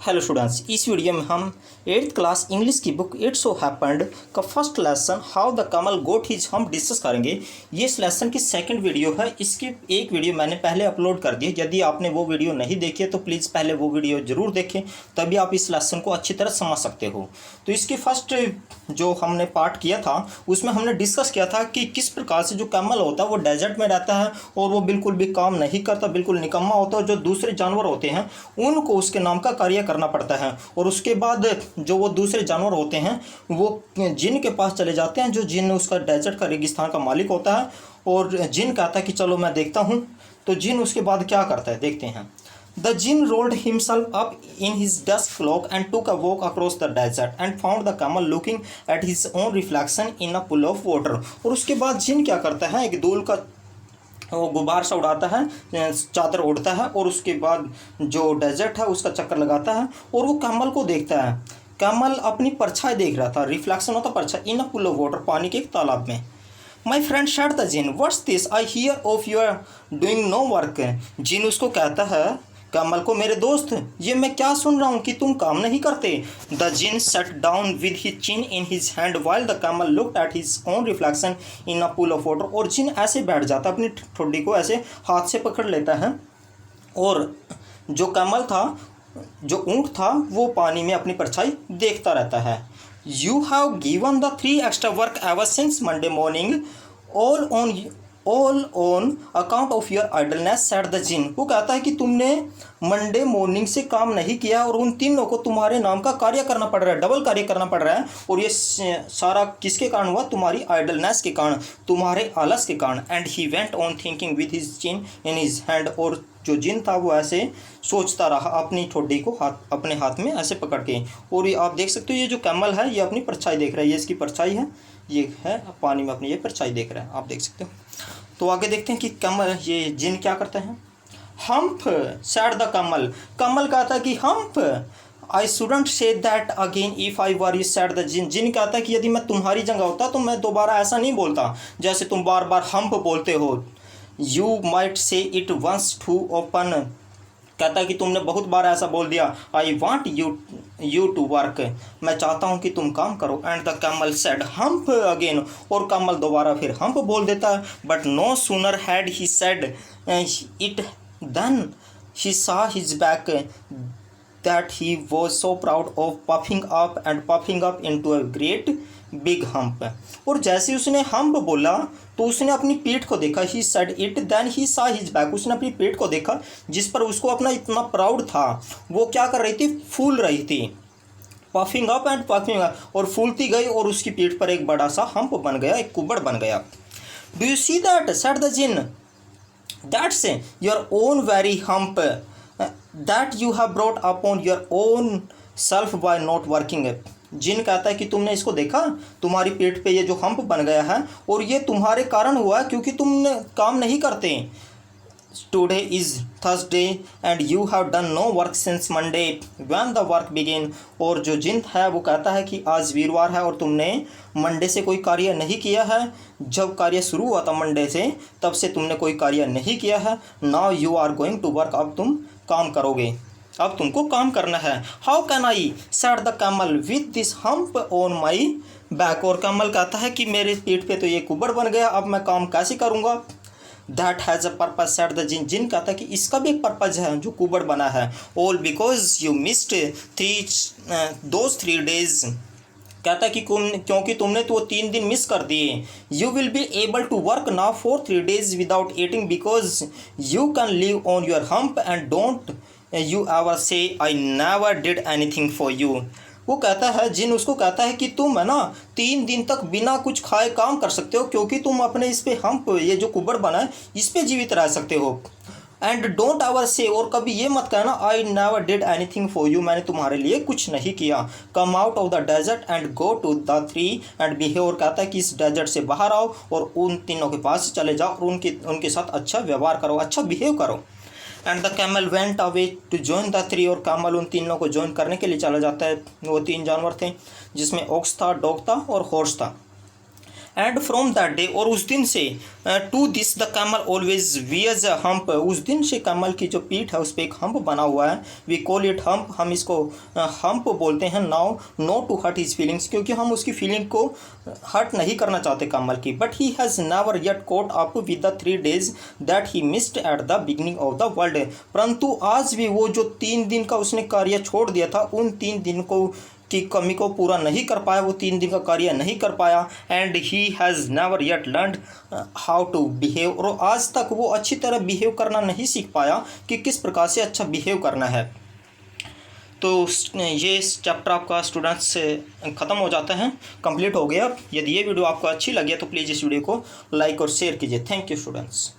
Hello students, इस video में हम 8th क्लास इंग्लिश की बुक इट सो हैपेंड का first lesson how the camel got his hump discuss करेंगे। ये इस लेसन की सेकंड वीडियो है। इसकी एक वीडियो मैंने पहले अपलोड कर दी। यदि आपने वो वीडियो नहीं देखी है तो प्लीज़ पहले वो वीडियो ज़रूर देखें, तभी आप इस लेसन को अच्छी तरह समझ सकते हो। तो इसकी फर्स्ट जो हमने पार्ट किया था उसमें हमने डिस्कस किया था कि किस प्रकार से जो कमल होता है वो डेजर्ट में रहता है और वो बिल्कुल भी काम नहीं करता, बिल्कुल निकम्मा होता है। जो दूसरे जानवर होते हैं उनको उसके नाम का कार्य करना पड़ता है और उसके बाद जो वो दूसरे जानवर होते हैं वो जिन के पास चले जाते हैं, जो जिन उसका डेजर्ट का रेगिस्तान का मालिक होता है। और जिन कहता है कि चलो मैं देखता हूँ। तो जिन उसके बाद क्या करता है देखते हैं। The jinn rolled himself up in his dust cloak and took a walk across the desert and found the camel looking at his own reflection in a pool of water। और उसके बाद जिन क्या करता है, एक धूल का वो गुब्बार सा उड़ाता है, चादर उड़ता है और उसके बाद जो डेजर्ट है उसका चक्कर लगाता है और वो कैमल को देखता है। कैमल अपनी परछाई देख रहा था, रिफ्लेक्शन होता परछाई, इन अ पुल ऑफ वाटर, पानी के एक तालाब में। My friend shut the jinn, what's this, I hear of your doing no work. जिन उसको कहता है कमल को, मेरे दोस्त ये मैं क्या सुन रहा हूँ कि तुम काम नहीं करते। The djinn sat down with his chin in his hand while the camel looked at his own reflection in a pool of water. और जिन ऐसे बैठ जाता, अपनी ठुड्डी को ऐसे हाथ से पकड़ लेता है और जो कमल था, जो ऊँट था, वो पानी में अपनी परछाई देखता रहता है। You have given the 3 extra work ever since Monday morning all on account of your idleness said the jinn. वो कहता है कि तुमने मंडे मॉर्निंग से काम नहीं किया और उन तीनों को तुम्हारे नाम का कार्य करना पड़ रहा है, डबल कार्य करना पड़ रहा है। और ये सारा किसके कारण हुआ? तुम्हारी आइडलनेस के कारण, तुम्हारे आलस के कारण। And he went on thinking with his chin in his hand. और जो जिन था वो ऐसे सोचता रहा अपनी ठोडी को अपने हाथ में ऐसे पकड़ के। और ये आप देख सकते हो, ये जो कैमल है ये अपनी परछाई देख रहा है, ये इसकी परछाई है, ये है पानी में अपनी ये परछाई देख रहा है, आप देख सकते हो। तो आगे देखते हैं कि कमल, ये जिन क्या करता है। Hump said the camel, camel कहता है कि hump, I shouldn't say that again if I were you said the jinn. जिन कहता है कि यदि मैं तुम्हारी जगह होता तो मैं दोबारा ऐसा नहीं बोलता जैसे तुम बार बार हम्प बोलते हो। You might say it once too often, कहता है कि तुमने बहुत बार ऐसा बोल दिया। I want you to work, मैं चाहता हूँ कि तुम काम करो। And the camel said hump again, और कमल दोबारा फिर हम्प बोल देता है। But no sooner had he said it then he saw his back that he was so proud of puffing up into a great big hump. और जैसे उसने hump बोला तो उसने अपनी पीठ को देखा। He said it then he saw his back, उसने अपनी पीठ को देखा जिस पर उसको अपना इतना प्राउड था। वो क्या कर रही थी? फूल रही थी। Puffing up and puffing up, और फूलती गई और उसकी पीठ पर एक बड़ा सा हम्प बन गया, एक कुबड़ बन गया। Do you see that said the jinn, that's your own very hump that you have brought upon your own self by not working. जिन कहता है कि तुमने इसको देखा, तुम्हारी पेट पे ये जो हम्प बन गया है और ये तुम्हारे कारण हुआ क्योंकि तुमने काम नहीं करते। Today is Thursday and you have done no work since Monday when the work begin. और जो जिन है वो कहता है कि आज वीरवार है और तुमने मंडे से कोई कार्य नहीं किया है। जब कार्य शुरू हुआ था मंडे से, तब से तुमने कोई कार्य नहीं किया है। Now you are going to work, अब तुम काम करोगे, अब तुमको काम करना है। How can I said the camel with this hump on my back. और कमल कहता है कि मेरे पीठ पे तो ये कुबड़ बन गया, अब मैं काम कैसे करूँगा। That has a purpose said the jinn, जिन कहता है कि इसका भी एक पर्पज है जो कुबड़ बना है। All because you missed those 3 days, कहता है कि क्योंकि तुमने तो वो 3 दिन मिस कर दिए। You will be able to work now for 3 days without eating because you can live on your hump and don't you ever say I never did anything for you. वो कहता है, जिन उसको कहता है कि तुम है ना 3 दिन तक बिना कुछ खाए काम कर सकते हो क्योंकि तुम अपने इस पे हम्प, ये जो कुबड़ बना है, इस पे जीवित रह सकते हो। एंड डोंट एवर से, और कभी ये मत कहना I never did anything for you, मैंने तुम्हारे लिए कुछ नहीं किया। Come out of the desert and go to the 3 and behave. और कहता है कि इस डेजर्ट से बाहर आओ और उन तीनों के पास चले जाओ और उनके साथ अच्छा व्यवहार करो, अच्छा बिहेव करो। And the camel went away to join the 3, और कैमल उन तीनों को ज्वाइन करने के लिए चला जाता है। वो 3 जानवर थे जिसमें ऑक्स था, डॉग था और हॉर्स था। एंड फ्रॉम दैट डे, और उस दिन से to this the camel always wears a hump, उस दिन से कैमल की जो पीठ है उस पर एक हम्प बना हुआ है। वी कॉल इट हम्प, हम इसको हम्प बोलते हैं। Now not to hurt his feelings, क्योंकि हम उसकी फीलिंग को हर्ट नहीं करना चाहते कैमल की। But he has never yet caught up with the 3 days that he missed at the beginning of the world, परंतु आज भी वो जो 3 दिन का उसने कार्य छोड़ दिया था, उन 3 दिन को की कमी को पूरा नहीं कर पाया, वो 3 दिन का कार्य नहीं कर पाया। And he has never yet learned how to behave, और आज तक वो अच्छी तरह बिहेव करना नहीं सीख पाया कि किस प्रकार से अच्छा बिहेव करना है। तो ये चैप्टर आपका स्टूडेंट्स से ख़त्म हो जाता है, कंप्लीट हो गया। यदि ये वीडियो आपको अच्छी लगी है तो प्लीज़ इस वीडियो को लाइक और शेयर कीजिए। Thank you students.